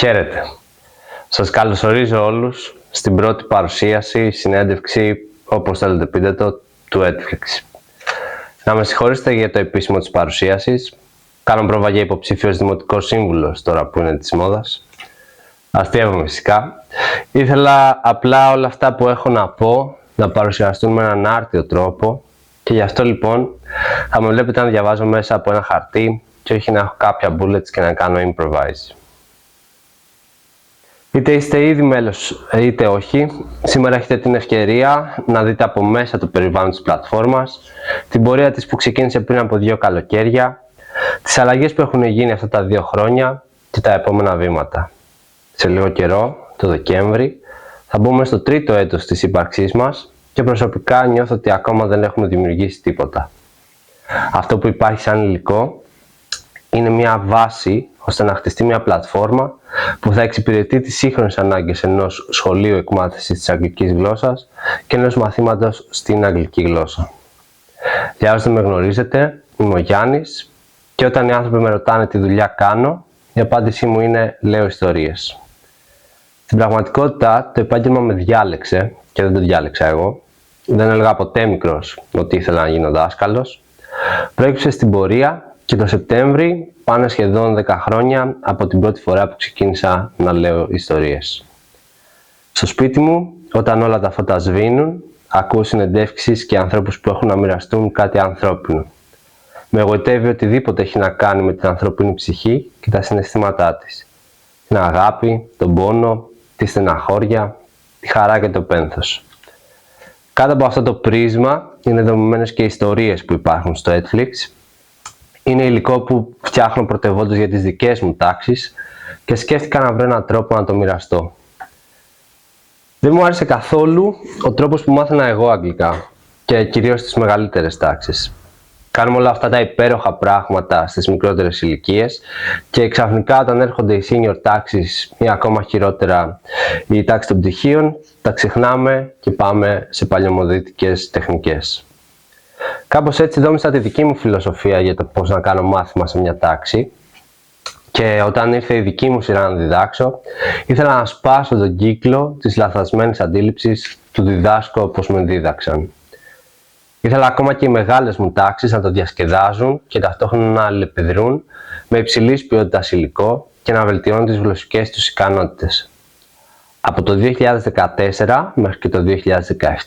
Χαίρετε. Σας καλωσορίζω όλους στην πρώτη παρουσίαση, συνέντευξη, όπως θέλετε πείτε το, του Netflix. Να με συγχωρήσετε για το επίσημο της παρουσίασης. Κάνω πρόβα για υποψήφιος δημοτικός σύμβουλος, τώρα που είναι της μόδας. Αστείευομαι φυσικά. Ήθελα απλά όλα αυτά που έχω να πω να παρουσιαστούν με έναν άρτιο τρόπο και γι' αυτό λοιπόν θα με βλέπετε να διαβάζω μέσα από ένα χαρτί και όχι να έχω κάποια bullets και να κάνω improvise. Είτε είστε ήδη μέλος είτε όχι, σήμερα έχετε την ευκαιρία να δείτε από μέσα το περιβάλλον της πλατφόρμας, την πορεία της που ξεκίνησε πριν από 2 καλοκαίρια, τις αλλαγές που έχουν γίνει αυτά τα 2 χρόνια και τα επόμενα βήματα. Σε λίγο καιρό, το Δεκέμβρη, θα μπούμε στο 3ο έτος της ύπαρξής μας και προσωπικά νιώθω ότι ακόμα δεν έχουμε δημιουργήσει τίποτα. Αυτό που υπάρχει σαν υλικό είναι μια βάση ώστε να χτιστεί μια πλατφόρμα που θα εξυπηρετεί τις σύγχρονες ανάγκες ενός σχολείου εκμάθησης της αγγλικής γλώσσας και ενός μαθήματος στην αγγλική γλώσσα. Για όσοι δεν με γνωρίζετε, είμαι ο Γιάννης και όταν οι άνθρωποι με ρωτάνε τι δουλειά κάνω, η απάντησή μου είναι λέω ιστορίες. Στην πραγματικότητα το επάγγελμα με διάλεξε και δεν το διάλεξα εγώ. Δεν έλεγα ποτέ μικρός ότι ήθελα να γίνω δάσκαλος. Προέκυψε στην πορεία και το Σεπτέμβρη πάνε σχεδόν 10 χρόνια από την πρώτη φορά που ξεκίνησα να λέω ιστορίες. Στο σπίτι μου, όταν όλα τα φώτα σβήνουν, ακούω συνεντεύξεις και ανθρώπους που έχουν να μοιραστούν κάτι ανθρώπινο. Με εγωιτεύει οτιδήποτε έχει να κάνει με την ανθρώπινη ψυχή και τα συναισθήματά της. Την αγάπη, τον πόνο, τη στεναχώρια, τη χαρά και το πένθος. Κάτω από αυτό το πρίσμα είναι δομημένες και ιστορίες που υπάρχουν στο Netflix. Είναι υλικό που φτιάχνω πρωτευόντως για τις δικές μου τάξεις και σκέφτηκα να βρω έναν τρόπο να το μοιραστώ. Δεν μου άρεσε καθόλου ο τρόπος που μάθαινα εγώ αγγλικά και κυρίως στις μεγαλύτερες τάξεις. Κάνουμε όλα αυτά τα υπέροχα πράγματα στις μικρότερες ηλικίες και ξαφνικά όταν έρχονται οι senior τάξεις ή ακόμα χειρότερα η τάξη των πτυχίων, τα ξεχνάμε και πάμε σε παλιωμοδίτικες τεχνικές. Κάπως έτσι δόμησα τη δική μου φιλοσοφία για το πώς να κάνω μάθημα σε μια τάξη και όταν ήρθε η δική μου σειρά να διδάξω, ήθελα να σπάσω τον κύκλο της λαθασμένης αντίληψης του διδάσκω όπως με δίδαξαν. Ήθελα ακόμα και οι μεγάλες μου τάξεις να το διασκεδάζουν και ταυτόχρονα να αλληλεπιδρούν με υψηλής ποιότητας υλικό και να βελτιώνουν τις γλωσσικές τους ικανότητες. Από το 2014 μέχρι και το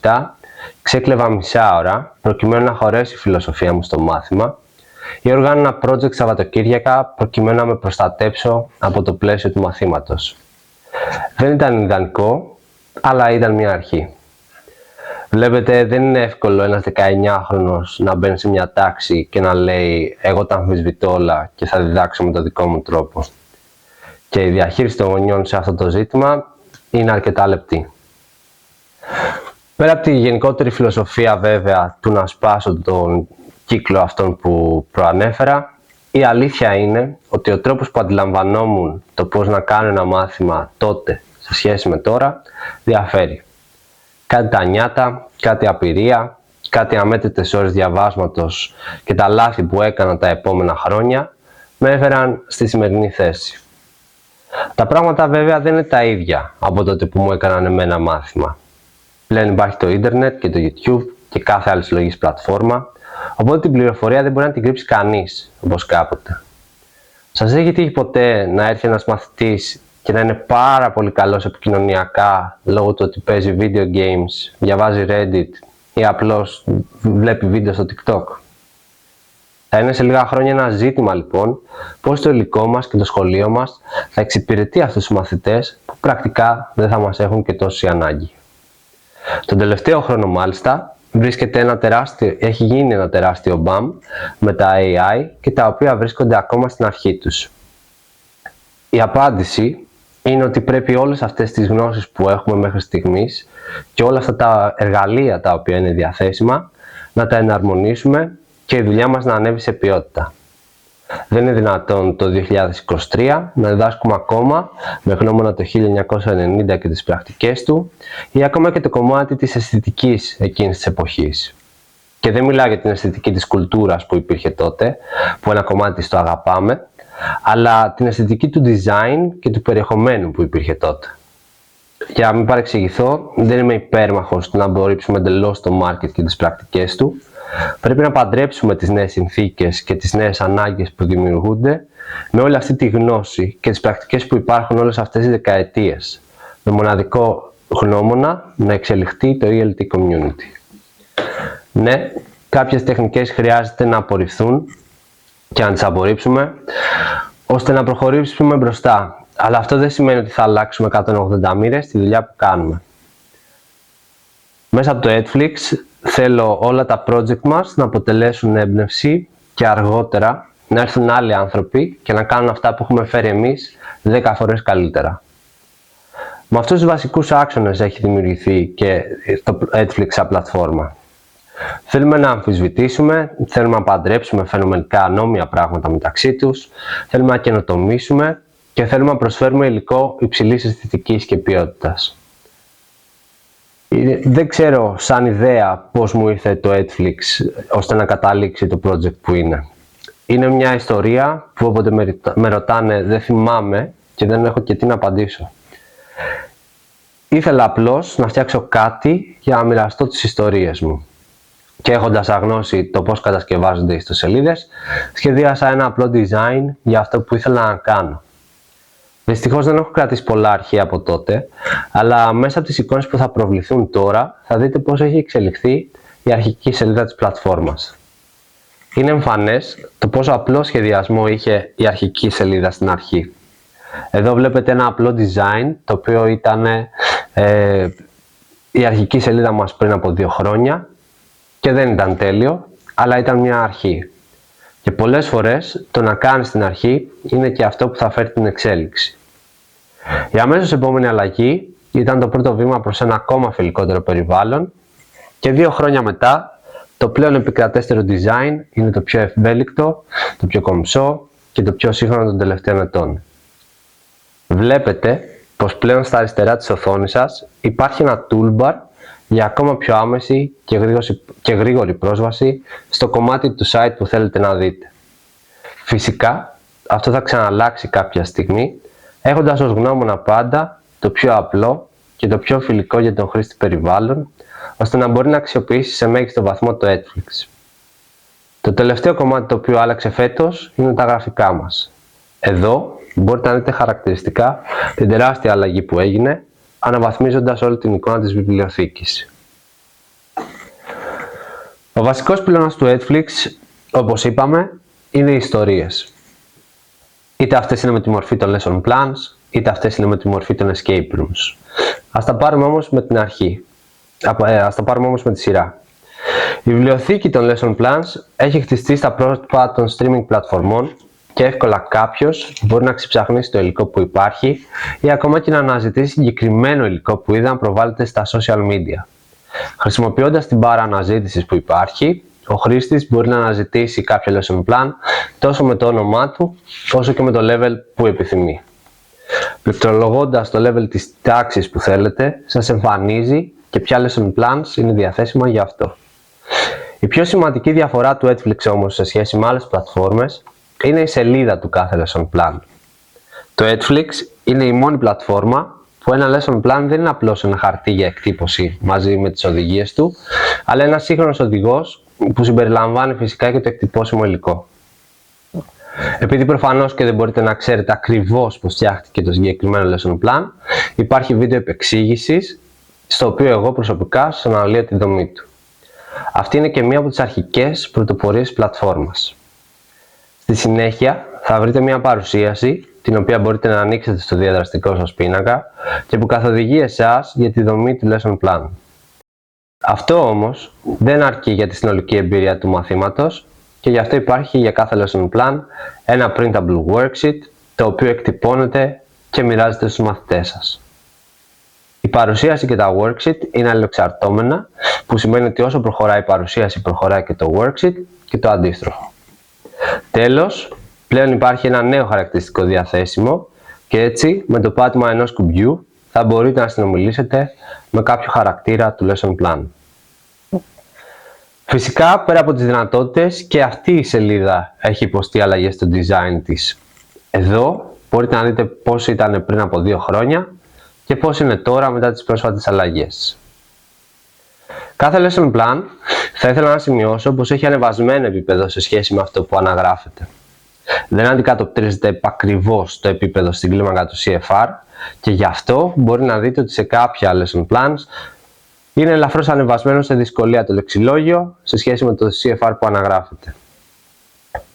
2017 ξέκλεβα μισά ώρα προκειμένου να χωρέσει η φιλοσοφία μου στο μάθημα ή οργάνωνα project Σαββατοκύριακα προκειμένου να με προστατέψω από το πλαίσιο του μαθήματος. Δεν ήταν ιδανικό, αλλά ήταν μια αρχή. Βλέπετε, δεν είναι εύκολο ένας 19χρονος να μπαίνει σε μια τάξη και να λέει «εγώ τα αμφισβητώ όλα και θα διδάξω με τον δικό μου τρόπο». Και η διαχείριση των γονιών σε αυτό το ζήτημα είναι αρκετά λεπτή. Πέρα από τη γενικότερη φιλοσοφία βέβαια του να σπάσω τον κύκλο αυτόν που προανέφερα, η αλήθεια είναι ότι ο τρόπος που αντιλαμβανόμουν το πώς να κάνω ένα μάθημα τότε σε σχέση με τώρα διαφέρει. Κάτι τα νιάτα, κάτι απειρία, κάτι αμέτρητες ώρες διαβάσματος και τα λάθη που έκανα τα επόμενα χρόνια με έφεραν στη σημερινή θέση. Τα πράγματα βέβαια δεν είναι τα ίδια από τότε που μου έκαναν εμένα μάθημα. Πλέον υπάρχει το ίντερνετ και το YouTube και κάθε άλλη συλλογής πλατφόρμα, οπότε την πληροφορία δεν μπορεί να την κρύψει κανείς, όπως κάποτε. Σας έχει τύχει ποτέ να έρθει ένας μαθητής και να είναι πάρα πολύ καλός επικοινωνιακά λόγω του ότι παίζει video games, διαβάζει Reddit ή απλώς βλέπει βίντεο στο TikTok? Θα είναι σε λίγα χρόνια ένα ζήτημα λοιπόν πώς το υλικό μας και το σχολείο μας θα εξυπηρετεί αυτούς τους μαθητές που πρακτικά δεν θα μας έχουν και τόση ανάγκη. Τον τελευταίο χρόνο μάλιστα έχει γίνει ένα τεράστιο μπαμ με τα AI και τα οποία βρίσκονται ακόμα στην αρχή τους. Η απάντηση είναι ότι πρέπει όλες αυτές τις γνώσεις που έχουμε μέχρι στιγμής και όλα αυτά τα εργαλεία τα οποία είναι διαθέσιμα να τα εναρμονίσουμε και η δουλειά μας να ανέβει σε ποιότητα. Δεν είναι δυνατόν το 2023 να διδάσκουμε ακόμα με γνώμονα το 1990 και τις πρακτικές του ή ακόμα και το κομμάτι της αισθητικής εκείνης της εποχής. Και δεν μιλάω για την αισθητική της κουλτούρας που υπήρχε τότε, που ένα κομμάτι της το αγαπάμε, αλλά την αισθητική του design και του περιεχομένου που υπήρχε τότε. Για να μην παρεξηγηθώ, δεν είμαι υπέρμαχος του να απορρίψουμε εντελώς το market και τις πρακτικές του. Πρέπει να παντρέψουμε τις νέες συνθήκες και τις νέες ανάγκες που δημιουργούνται με όλη αυτή τη γνώση και τις πρακτικές που υπάρχουν όλες αυτές τις δεκαετίες, με μοναδικό γνώμονα να εξελιχθεί το ELT community. Ναι, κάποιες τεχνικές χρειάζεται να απορριφθούν και να τις απορρίψουμε, ώστε να προχωρήσουμε μπροστά. Αλλά αυτό δεν σημαίνει ότι θα αλλάξουμε 180 μοίρες στη δουλειά που κάνουμε. Μέσα από το Netflix θέλω όλα τα project μας να αποτελέσουν έμπνευση και αργότερα να έρθουν άλλοι άνθρωποι και να κάνουν αυτά που έχουμε φέρει εμείς 10 φορές καλύτερα. Με αυτούς τους βασικούς άξονες έχει δημιουργηθεί και το Netflix σαν πλατφόρμα. Θέλουμε να αμφισβητήσουμε, θέλουμε να παντρέψουμε φαινομενικά ανώμια πράγματα μεταξύ τους, θέλουμε να καινοτομήσουμε και θέλουμε να προσφέρουμε υλικό υψηλής αισθητικής και ποιότητας. Δεν ξέρω σαν ιδέα πώς μου ήρθε το Netflix ώστε να καταλήξει το project που είναι. Είναι μια ιστορία που όποτε με ρωτάνε δεν θυμάμαι και δεν έχω και τι να απαντήσω. Ήθελα απλώς να φτιάξω κάτι για να μοιραστώ τις ιστορίες μου. Και έχοντας αγνώσει το πώς κατασκευάζονται οι ιστοσελίδες, σχεδίασα ένα απλό design για αυτό που ήθελα να κάνω. Δυστυχώς δεν έχω κρατήσει πολλά αρχεία από τότε, αλλά μέσα από τις εικόνες που θα προβληθούν τώρα θα δείτε πώς έχει εξελιχθεί η αρχική σελίδα της πλατφόρμας. Είναι εμφανές το πόσο απλό σχεδιασμό είχε η αρχική σελίδα στην αρχή. Εδώ βλέπετε ένα απλό design, το οποίο ήταν η αρχική σελίδα μας πριν από 2 χρόνια και δεν ήταν τέλειο, αλλά ήταν μια αρχή. Και πολλές φορές το να κάνεις την αρχή είναι και αυτό που θα φέρει την εξέλιξη. Η αμέσως επόμενη αλλαγή ήταν το πρώτο βήμα προς ένα ακόμα φιλικότερο περιβάλλον και 2 χρόνια μετά το πλέον επικρατέστερο design είναι το πιο ευέλικτο, το πιο κομψό και το πιο σύγχρονο των τελευταίων ετών. Βλέπετε πως πλέον στα αριστερά της οθόνης σας υπάρχει ένα toolbar για ακόμα πιο άμεση και γρήγορη πρόσβαση στο κομμάτι του site που θέλετε να δείτε. Φυσικά, αυτό θα ξαναλλάξει κάποια στιγμή, έχοντας ως γνώμονα πάντα το πιο απλό και το πιο φιλικό για τον χρήστη περιβάλλον, ώστε να μπορεί να αξιοποιήσει σε μέγιστο βαθμό το Netflix. Το τελευταίο κομμάτι το οποίο άλλαξε φέτος είναι τα γραφικά μας. Εδώ μπορείτε να δείτε χαρακτηριστικά την τεράστια αλλαγή που έγινε, αναβαθμίζοντας όλη την εικόνα της βιβλιοθήκης. Ο βασικός πυλώνας του Netflix, όπως είπαμε, είναι οι ιστορίες. Είτε αυτές είναι με τη μορφή των lesson plans, είτε αυτές είναι με τη μορφή των escape rooms. Ας τα πάρουμε όμως με την αρχή. Ας τα πάρουμε όμως με τη σειρά. Η βιβλιοθήκη των lesson plans έχει χτιστεί στα πρότυπα των streaming πλατφορμών και εύκολα κάποιος μπορεί να ξεψαχνίσει το υλικό που υπάρχει ή ακόμα και να αναζητήσει συγκεκριμένο υλικό που είδα να προβάλλεται στα social media. Χρησιμοποιώντας την μπάρα αναζήτησης που υπάρχει, ο χρήστης μπορεί να αναζητήσει κάποιο lesson plan τόσο με το όνομά του όσο και με το level που επιθυμεί. Πληκτρολογώντας το level της τάξης που θέλετε, σας εμφανίζει και ποια lesson plans είναι διαθέσιμα για αυτό. Η πιο σημαντική διαφορά του Netflix όμως σε σχέση με άλλες πλατφόρμες είναι η σελίδα του κάθε lesson plan. Το Netflix είναι η μόνη πλατφόρμα που ένα lesson plan δεν είναι απλώς ένα χαρτί για εκτύπωση μαζί με τις οδηγίες του, αλλά ένας σύγχρονος οδηγός που συμπεριλαμβάνει φυσικά και το εκτυπώσιμο υλικό. Επειδή προφανώς και δεν μπορείτε να ξέρετε ακριβώς πώς φτιάχτηκε το συγκεκριμένο lesson plan, υπάρχει βίντεο επεξήγησης, στο οποίο εγώ προσωπικά σας αναλύω τη δομή του. Αυτή είναι και μία από τις αρχικές πρωτοπορίες της πλατφόρμας. Στη συνέχεια θα βρείτε μία παρουσίαση, την οποία μπορείτε να ανοίξετε στο διαδραστικό σας πίνακα και που καθοδηγεί εσάς για τη δομή του lesson plan. Αυτό όμως δεν αρκεί για τη συνολική εμπειρία του μαθήματος και γι' αυτό υπάρχει για κάθε lesson plan ένα printable worksheet, το οποίο εκτυπώνεται και μοιράζεται στους μαθητές σας. Η παρουσίαση και τα worksheet είναι αλληλοεξαρτώμενα, που σημαίνει ότι όσο προχωράει η παρουσίαση προχωράει και το worksheet και το αντίστροφο. Τέλος, πλέον υπάρχει ένα νέο χαρακτηριστικό διαθέσιμο και έτσι με το πάτημα ενός κουμπιού θα μπορείτε να συνομιλήσετε με κάποιο χαρακτήρα του lesson plan. Φυσικά, πέρα από τις δυνατότητες, και αυτή η σελίδα έχει υποστεί αλλαγές στο design της. Εδώ μπορείτε να δείτε πώς ήταν πριν από 2 χρόνια και πώς είναι τώρα μετά τις πρόσφατες αλλαγές. Κάθε lesson plan θα ήθελα να σημειώσω πως έχει ανεβασμένο επίπεδο σε σχέση με αυτό που αναγράφεται. Δεν αντικατοπτρίζεται επακριβώς το επίπεδο στην κλίμακα του CFR και γι' αυτό μπορεί να δείτε ότι σε κάποια lesson plans είναι ελαφρώς ανεβασμένο σε δυσκολία το λεξιλόγιο σε σχέση με το CFR που αναγράφεται.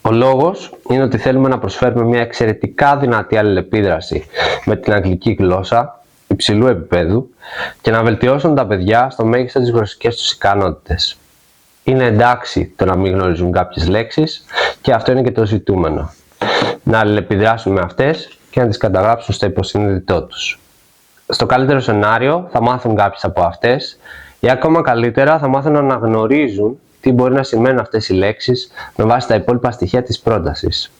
Ο λόγος είναι ότι θέλουμε να προσφέρουμε μια εξαιρετικά δυνατή αλληλεπίδραση με την αγγλική γλώσσα υψηλού επίπεδου και να βελτιώσουν τα παιδιά στο μέγιστο τις γλωσσικές τους ικανότητες. Είναι εντάξει το να μην γνωρίζουν κάποιες λέξεις και αυτό είναι και το ζητούμενο. Να αλληλεπιδράσουν με αυτές και να τις καταγράψουν στο υποσυνείδητό τους. Στο καλύτερο σενάριο θα μάθουν κάποιες από αυτές ή ακόμα καλύτερα θα μάθουν να αναγνωρίζουν τι μπορεί να σημαίνουν αυτές οι λέξεις με βάση τα υπόλοιπα στοιχεία της πρότασης.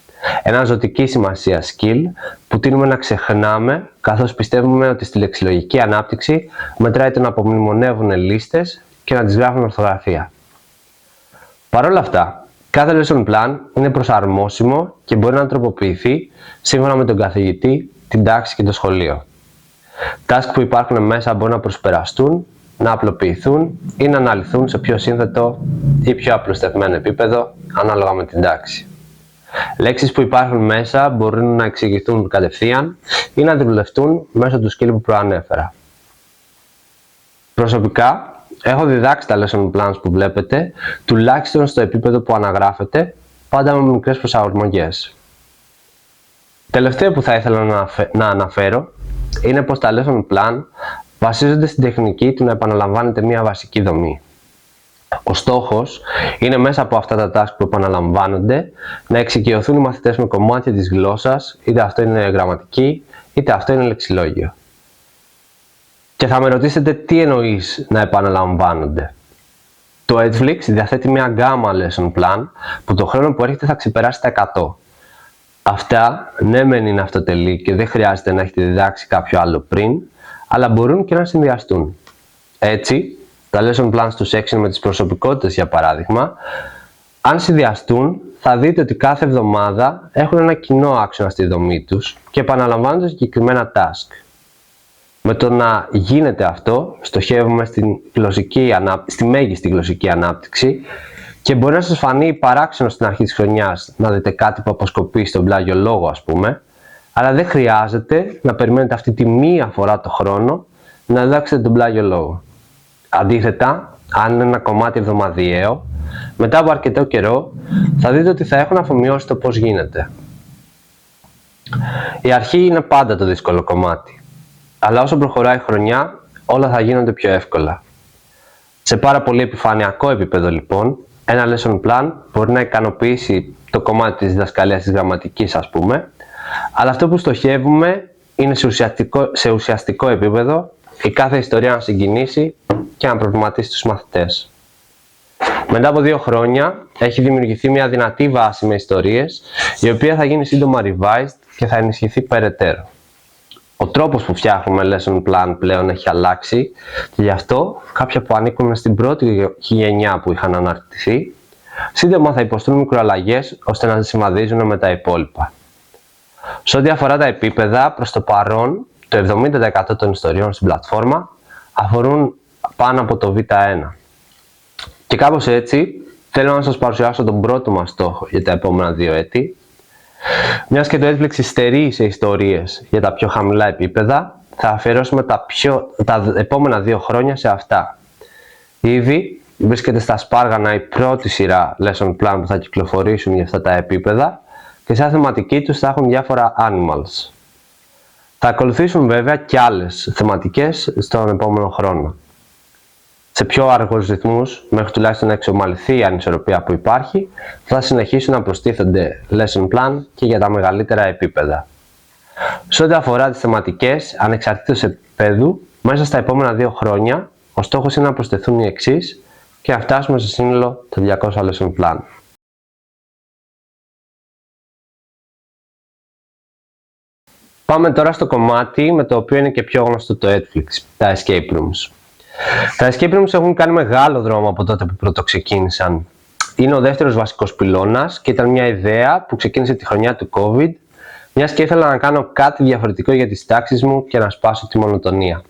Ένα ζωτική σημασία skill που τείνουμε να ξεχνάμε καθώς πιστεύουμε ότι στη λεξιλογική ανάπτυξη μετράει το να απομνημονεύουν λίστες και να τις γράφουν ορθογραφία. Παρ' όλα αυτά, κάθε lesson plan είναι προσαρμόσιμο και μπορεί να τροποποιηθεί σύμφωνα με τον καθηγητή, την τάξη και το σχολείο. Tasks που υπάρχουν μέσα μπορούν να προσπεραστούν, να απλοποιηθούν ή να αναλυθούν σε πιο σύνθετο ή πιο απλουστευμένο επίπεδο ανάλογα με την τάξη. Λέξεις που υπάρχουν μέσα μπορούν να εξηγηθούν κατευθείαν ή να δουλευτούν μέσω του skill που προανέφερα. Προσωπικά, έχω διδάξει τα lesson plans που βλέπετε, τουλάχιστον στο επίπεδο που αναγράφεται, πάντα με μικρές προσαρμογές. Τελευταίο που θα ήθελα να αναφέρω είναι πως τα lesson plan βασίζονται στην τεχνική του να επαναλαμβάνεται μια βασική δομή. Ο στόχος είναι μέσα από αυτά τα tasks που επαναλαμβάνονται να εξοικειωθούν οι μαθητές με κομμάτια της γλώσσας, είτε αυτό είναι γραμματική, είτε αυτό είναι λεξιλόγιο. Και θα με ρωτήσετε τι εννοείς να επαναλαμβάνονται. Το Edflix διαθέτει μια γκάμα lesson plan που το χρόνο που έρχεται θα ξεπεράσει τα 100. Αυτά ναι μεν είναι αυτοτελή και δεν χρειάζεται να έχετε διδάξει κάποιο άλλο πριν, αλλά μπορούν και να συνδυαστούν. Έτσι, τα lesson plans του section με τις προσωπικότητες για παράδειγμα, αν συνδυαστούν θα δείτε ότι κάθε εβδομάδα έχουν ένα κοινό άξονα στη δομή τους και επαναλαμβάνονται συγκεκριμένα task. Με το να γίνεται αυτό, στοχεύουμε στη μέγιστη γλωσσική ανάπτυξη και μπορεί να σας φανεί παράξενο στην αρχή της χρονιάς να δείτε κάτι που αποσκοπεί στον πλάγιο λόγο ας πούμε, αλλά δεν χρειάζεται να περιμένετε αυτή τη μία φορά το χρόνο να διδάξετε τον πλάγιο λόγο. Αντίθετα, αν είναι ένα κομμάτι εβδομαδιαίο, μετά από αρκετό καιρό θα δείτε ότι θα έχουν αφομοιώσει το πώς γίνεται. Η αρχή είναι πάντα το δύσκολο κομμάτι, αλλά όσο προχωράει η χρονιά, όλα θα γίνονται πιο εύκολα. Σε πάρα πολύ επιφανειακό επίπεδο λοιπόν, ένα lesson plan μπορεί να ικανοποιήσει το κομμάτι της διδασκαλίας της γραμματικής ας πούμε, αλλά αυτό που στοχεύουμε είναι σε ουσιαστικό επίπεδο η κάθε ιστορία να συγκινήσει και να προβληματίσει τους μαθητές. Μετά από 2 χρόνια έχει δημιουργηθεί μια δυνατή βάση με ιστορίες, η οποία θα γίνει σύντομα revised και θα ενισχυθεί περαιτέρω. Ο τρόπος που φτιάχνουμε lesson plan πλέον έχει αλλάξει και γι' αυτό κάποια που ανήκουν στην πρώτη γενιά που είχαν αναρτηθεί, σύντομα θα υποστούν μικροαλλαγές ώστε να συμβαδίζουν με τα υπόλοιπα. Σε ό,τι αφορά τα επίπεδα, προς το παρόν, το 70% των ιστοριών στην πλατφόρμα αφορούν πάνω από το Β1. Και κάπως έτσι, θέλω να σας παρουσιάσω τον πρώτο μας στόχο για τα επόμενα 2 έτη. Μιας και το Edflix υστερεί σε ιστορίες για τα πιο χαμηλά επίπεδα, θα αφιερώσουμε τα επόμενα 2 χρόνια σε αυτά. Ήδη βρίσκεται στα σπάργανα η πρώτη σειρά lesson plan που θα κυκλοφορήσουν για αυτά τα επίπεδα και σαν θεματική τους θα έχουν διάφορα animals. Θα ακολουθήσουν βέβαια και άλλες θεματικές στον επόμενο χρόνο. Σε πιο αργούς ρυθμούς, μέχρι τουλάχιστον να εξομαλυνθεί η ανισορροπία που υπάρχει, θα συνεχίσουν να προστίθενται lesson plan και για τα μεγαλύτερα επίπεδα. Σε ό,τι αφορά τις θεματικές, ανεξαρτήτως επίπεδου, μέσα στα επόμενα 2 χρόνια, ο στόχος είναι να προσθεθούν οι εξής και να φτάσουμε σε σύνολο τα 200 lesson plan. Πάμε τώρα στο κομμάτι με το οποίο είναι και πιο γνωστό το Edflix, τα escape rooms. Τα escape rooms έχουν κάνει μεγάλο δρόμο από τότε που πρώτο ξεκίνησαν. Είναι ο δεύτερος βασικός πυλώνας και ήταν μια ιδέα που ξεκίνησε τη χρονιά του COVID μιας και ήθελα να κάνω κάτι διαφορετικό για τις τάξεις μου και να σπάσω τη μονοτονία.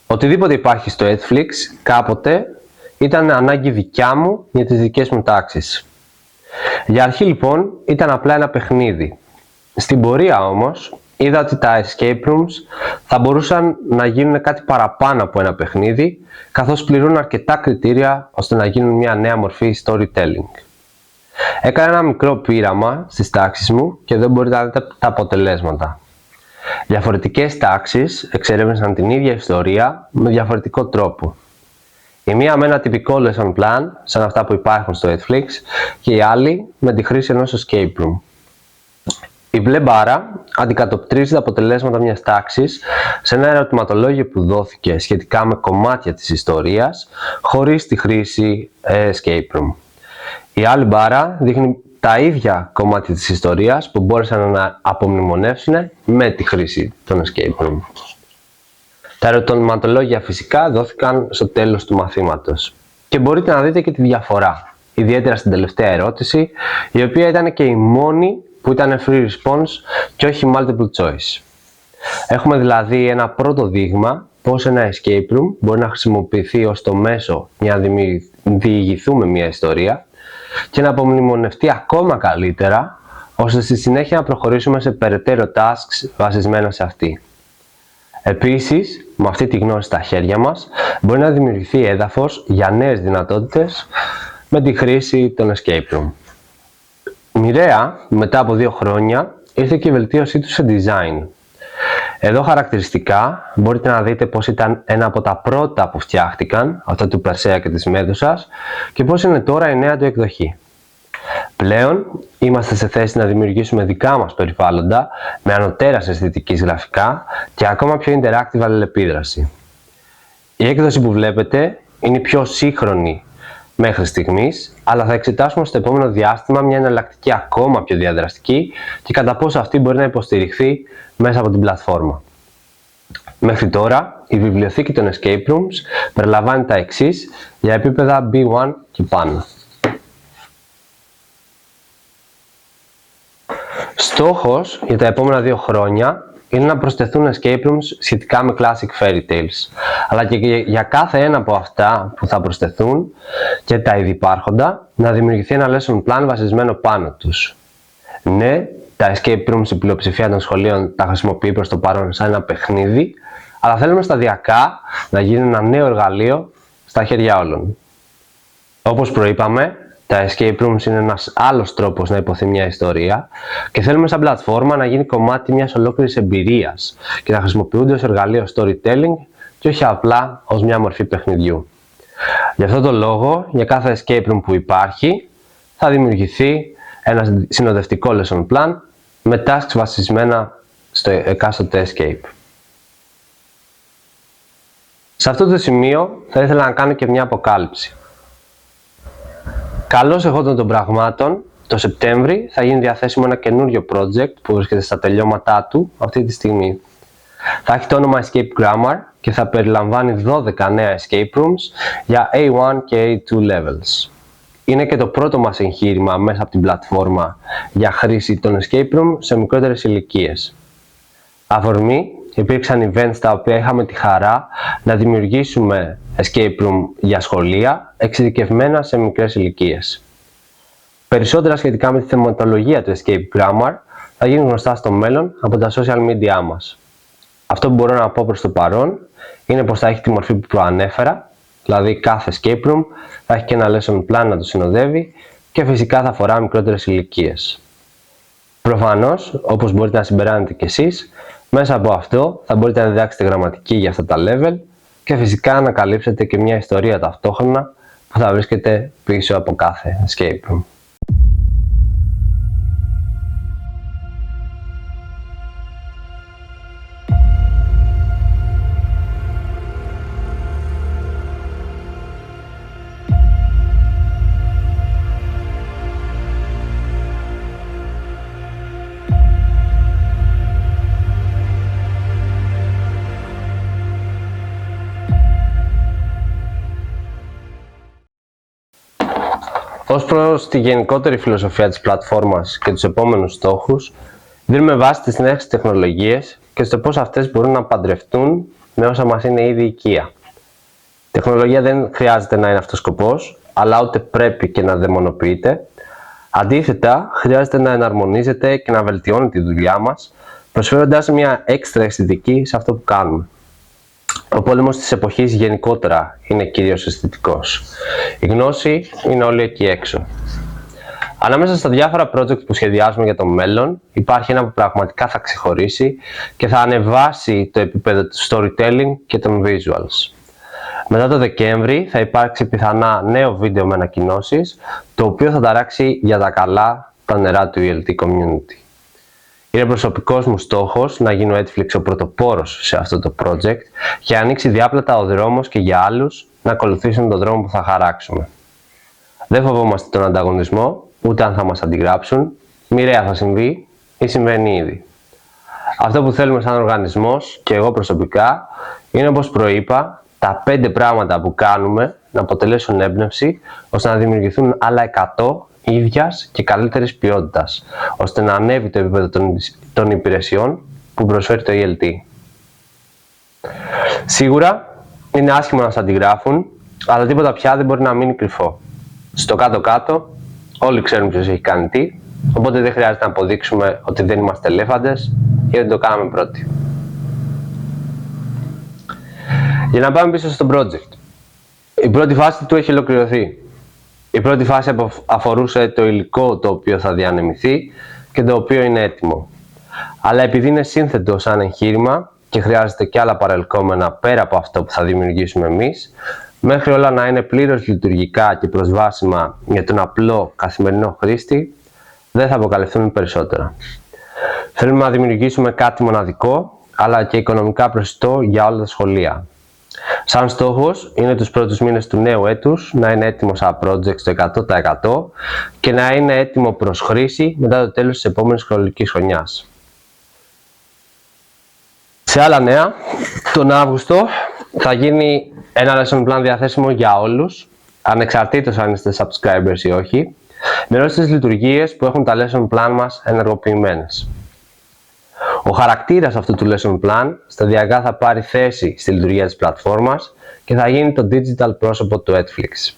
Οτιδήποτε υπάρχει στο Netflix κάποτε ήταν ανάγκη δικιά μου για τις δικές μου τάξεις. Για αρχή λοιπόν ήταν απλά ένα παιχνίδι. Στην πορεία όμως είδα ότι τα escape rooms θα μπορούσαν να γίνουν κάτι παραπάνω από ένα παιχνίδι, καθώς πληρούν αρκετά κριτήρια ώστε να γίνουν μια νέα μορφή storytelling. Έκανα ένα μικρό πείραμα στις τάξεις μου και εδώ μπορείτε να δείτε τα αποτελέσματα. Διαφορετικές τάξεις εξερεύνησαν την ίδια ιστορία με διαφορετικό τρόπο. Η μία με ένα τυπικό lesson plan, σαν αυτά που υπάρχουν στο Netflix, και η άλλη με τη χρήση ενός escape room. Η μπλε μπάρα αντικατοπτρίζει τα αποτελέσματα μιας τάξης σε ένα ερωτηματολόγιο που δόθηκε σχετικά με κομμάτια της ιστορίας, χωρίς τη χρήση escape room. Η άλλη μπάρα δείχνει τα ίδια κομμάτια της ιστορίας που μπόρεσαν να απομνημονεύσουν με τη χρήση των escape room. Τα ερωτηματολόγια φυσικά δόθηκαν στο τέλος του μαθήματος και μπορείτε να δείτε και τη διαφορά, ιδιαίτερα στην τελευταία ερώτηση, η οποία ήταν και η μόνη που ήταν free response και όχι multiple choice. Έχουμε δηλαδή ένα πρώτο δείγμα πώς ένα escape room μπορεί να χρησιμοποιηθεί ως το μέσο για να διηγηθούμε μια ιστορία και να απομνημονευτεί ακόμα καλύτερα, ώστε στη συνέχεια να προχωρήσουμε σε περαιτέρω tasks βασισμένα σε αυτή. Επίσης, με αυτή τη γνώση στα χέρια μας, μπορεί να δημιουργηθεί έδαφος για νέες δυνατότητες με τη χρήση των escape room. Μοιραία, μετά από 2 χρόνια, ήρθε και η βελτίωσή του σε design. Εδώ χαρακτηριστικά μπορείτε να δείτε πως ήταν ένα από τα πρώτα που φτιάχτηκαν, αυτά του Περσέα και της Μέδουσας, και πως είναι τώρα η νέα του εκδοχή. Πλέον είμαστε σε θέση να δημιουργήσουμε δικά μας περιβάλλοντα με ανωτέρας αισθητικής γραφικά και ακόμα πιο interactive αλληλεπίδραση. Η έκδοση που βλέπετε είναι η πιο σύγχρονη μέχρι στιγμής, αλλά θα εξετάσουμε στο επόμενο διάστημα μια εναλλακτική ακόμα πιο διαδραστική και κατά πόσο αυτή μπορεί να υποστηριχθεί μέσα από την πλατφόρμα. Μέχρι τώρα, η βιβλιοθήκη των escape rooms περιλαμβάνει τα εξής για επίπεδα B1 και πάνω. Στόχος για τα επόμενα 2 χρόνια είναι να προσθεθούν escape rooms σχετικά με classic fairy tales, αλλά και για κάθε ένα από αυτά που θα προσθεθούν και τα ήδη υπάρχοντα, να δημιουργηθεί ένα lesson plan βασισμένο πάνω τους. Ναι, τα escape rooms η πλειοψηφία των σχολείων τα χρησιμοποιεί προς το παρόν σαν ένα παιχνίδι, αλλά θέλουμε σταδιακά να γίνει ένα νέο εργαλείο στα χέρια όλων. Όπως προείπαμε, τα escape rooms είναι ένας άλλος τρόπος να υποθεί μια ιστορία και θέλουμε σαν πλατφόρμα να γίνει κομμάτι μιας ολόκληρης εμπειρίας και να χρησιμοποιούνται ως εργαλείο storytelling και όχι απλά ως μια μορφή παιχνιδιού. Γι' αυτό το λόγο, για κάθε escape room που υπάρχει, θα δημιουργηθεί ένα συνοδευτικό lesson plan με tasks βασισμένα στο εκάστοτε escape. Σε αυτό το σημείο θα ήθελα να κάνω και μια αποκάλυψη. Καλώς εχόντων των πραγμάτων, το Σεπτέμβρη θα γίνει διαθέσιμο ένα καινούριο project που βρίσκεται στα τελειώματά του αυτή τη στιγμή. Θα έχει το όνομα Escape Grammar και θα περιλαμβάνει 12 νέα escape rooms για A1 και A2 levels. Είναι και το πρώτο μας εγχείρημα μέσα από την πλατφόρμα για χρήση των escape room σε μικρότερες ηλικίες. Αφορμή, υπήρξαν events τα οποία είχαμε τη χαρά να δημιουργήσουμε escape room για σχολεία εξειδικευμένα σε μικρές ηλικίες. Περισσότερα σχετικά με τη θεματολογία του Escape Grammar θα γίνουν γνωστά στο μέλλον από τα social media μας. Αυτό που μπορώ να πω προς το παρόν είναι πως θα έχει τη μορφή που προανέφερα, δηλαδή κάθε escape room θα έχει και ένα lesson plan να το συνοδεύει και φυσικά θα αφορά μικρότερες ηλικίες. Προφανώς, όπως μπορείτε να συμπεράνετε κι εσείς, μέσα από αυτό θα μπορείτε να διδάξετε γραμματική για αυτά τα level και φυσικά να καλύψετε και μια ιστορία ταυτόχρονα που θα βρίσκεται πίσω από κάθε escape room. Ως προς τη γενικότερη φιλοσοφία της πλατφόρμας και τους επόμενους στόχους, Δίνουμε βάση στις νέες τεχνολογίες και στο πώς αυτές μπορούν να παντρευτούν με όσα μας είναι ήδη οικεία. Η τεχνολογία δεν χρειάζεται να είναι αυτός σκοπός, αλλά ούτε πρέπει και να δαιμονοποιείται. Αντίθετα, χρειάζεται να εναρμονίζεται και να βελτιώνει τη δουλειά μας, προσφέροντας μια έξτρα αισθητική σε αυτό που κάνουμε. Ο πόλεμος της εποχής γενικότερα είναι κυρίως αισθητικός. Η γνώση είναι όλη εκεί έξω. Ανάμεσα στα διάφορα project που σχεδιάζουμε για το μέλλον, υπάρχει ένα που πραγματικά θα ξεχωρίσει και θα ανεβάσει το επίπεδο του storytelling και των visuals. Μετά το Δεκέμβρη θα υπάρξει πιθανά νέο βίντεο με ανακοινώσεις, το οποίο θα ταράξει για τα καλά τα νερά του ELT community. Είναι προσωπικός μου στόχος να γίνω Netflix ο πρωτοπόρος σε αυτό το project και να ανοίξει διάπλατα ο δρόμος και για άλλους να ακολουθήσουν τον δρόμο που θα χαράξουμε. Δεν φοβόμαστε τον ανταγωνισμό, ούτε αν θα μας αντιγράψουν, μοιραία θα συμβεί ή συμβαίνει ήδη. Αυτό που θέλουμε σαν οργανισμός και εγώ προσωπικά είναι, όπως προείπα, τα 5 πράγματα που κάνουμε να αποτελέσουν έμπνευση ώστε να δημιουργηθούν άλλα 100 ίδιας και καλύτερης ποιότητας, ώστε να ανέβει το επίπεδο των υπηρεσιών που προσφέρει το ELT. Σίγουρα είναι άσχημο να σας αντιγράφουν, αλλά τίποτα πια δεν μπορεί να μείνει κρυφό. Στο κάτω-κάτω όλοι ξέρουν ποιος έχει κάνει τι, οπότε δεν χρειάζεται να αποδείξουμε ότι δεν είμαστε ελέφαντες ή δεν το κάναμε πρώτοι. Για να πάμε πίσω στο project. Η πρώτη φάση του έχει ολοκληρωθεί. Η πρώτη φάση αφορούσε το υλικό το οποίο θα διανεμηθεί και το οποίο είναι έτοιμο. Αλλά επειδή είναι σύνθετο σαν εγχείρημα και χρειάζεται και άλλα παρελκόμενα πέρα από αυτό που θα δημιουργήσουμε εμείς, μέχρι όλα να είναι πλήρως λειτουργικά και προσβάσιμα για τον απλό καθημερινό χρήστη, δεν θα αποκαλυφθούν περισσότερα. Θέλουμε να δημιουργήσουμε κάτι μοναδικό, αλλά και οικονομικά προσιτό για όλα τα σχολεία. Σαν στόχος είναι τους πρώτους μήνες του νέου έτους να είναι έτοιμο σαν project στο 100% και να είναι έτοιμο προς χρήση μετά το τέλος της επόμενης σχολικής χρονιάς. Σε άλλα νέα, τον Αύγουστο θα γίνει ένα lesson plan διαθέσιμο για όλους, ανεξαρτήτως αν είστε subscribers ή όχι, με όλες τις λειτουργίες που έχουν τα lesson plan μας ενεργοποιημένες. Ο χαρακτήρας αυτού του lesson plan σταδιακά θα πάρει θέση στη λειτουργία της πλατφόρμας και θα γίνει το digital πρόσωπο του Netflix.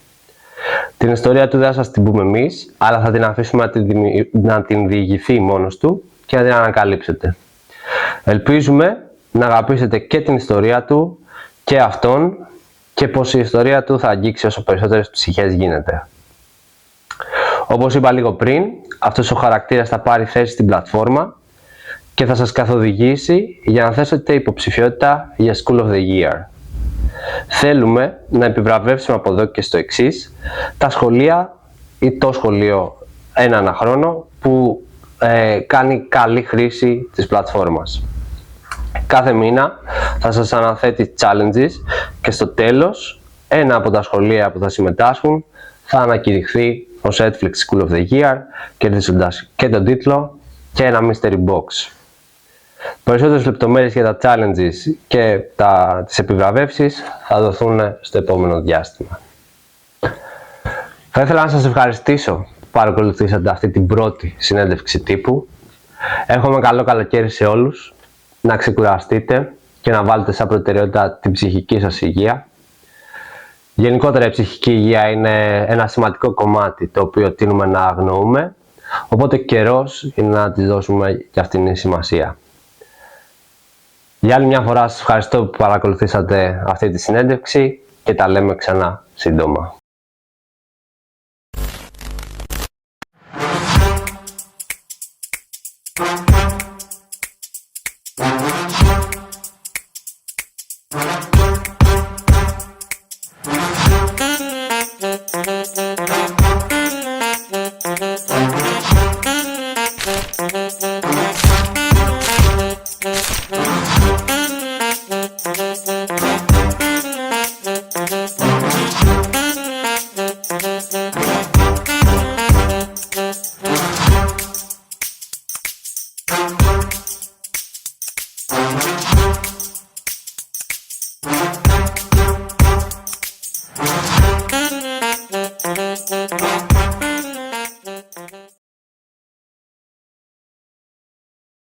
Την ιστορία του δεν θα σας την πούμε εμείς, αλλά θα την αφήσουμε να την διηγηθεί μόνος του και να την ανακαλύψετε. Ελπίζουμε να αγαπήσετε και την ιστορία του και αυτόν και πως η ιστορία του θα αγγίξει όσο περισσότερες ψυχές γίνεται. Όπως είπα λίγο πριν, αυτός ο χαρακτήρας θα πάρει θέση στην πλατφόρμα και θα σας καθοδηγήσει για να θέσετε υποψηφιότητα για School of the Year. Θέλουμε να επιβραβεύσουμε από εδώ και στο εξής τα σχολεία ή το σχολείο έναν χρόνο που κάνει καλή χρήση της πλατφόρμας. Κάθε μήνα θα σας αναθέτει challenges και στο τέλος ένα από τα σχολεία που θα συμμετάσχουν θα ανακηρυχθεί ως Netflix School of the Year, κερδίζοντας και τον τίτλο και ένα mystery box. Περισσότερες λεπτομέρειες για τα challenges και τις επιβραβεύσεις θα δοθούν στο επόμενο διάστημα. Θα ήθελα να σας ευχαριστήσω που παρακολουθήσατε αυτή την πρώτη συνέντευξη τύπου. Εύχομαι καλό καλοκαίρι σε όλους, να ξεκουραστείτε και να βάλετε σαν προτεραιότητα την ψυχική σας υγεία. Γενικότερα η ψυχική υγεία είναι ένα σημαντικό κομμάτι το οποίο τείνουμε να αγνοούμε, οπότε καιρός είναι να της δώσουμε και αυτήν σημασία. Για άλλη μια φορά σας ευχαριστώ που παρακολουθήσατε αυτή τη συνέντευξη και τα λέμε ξανά σύντομα.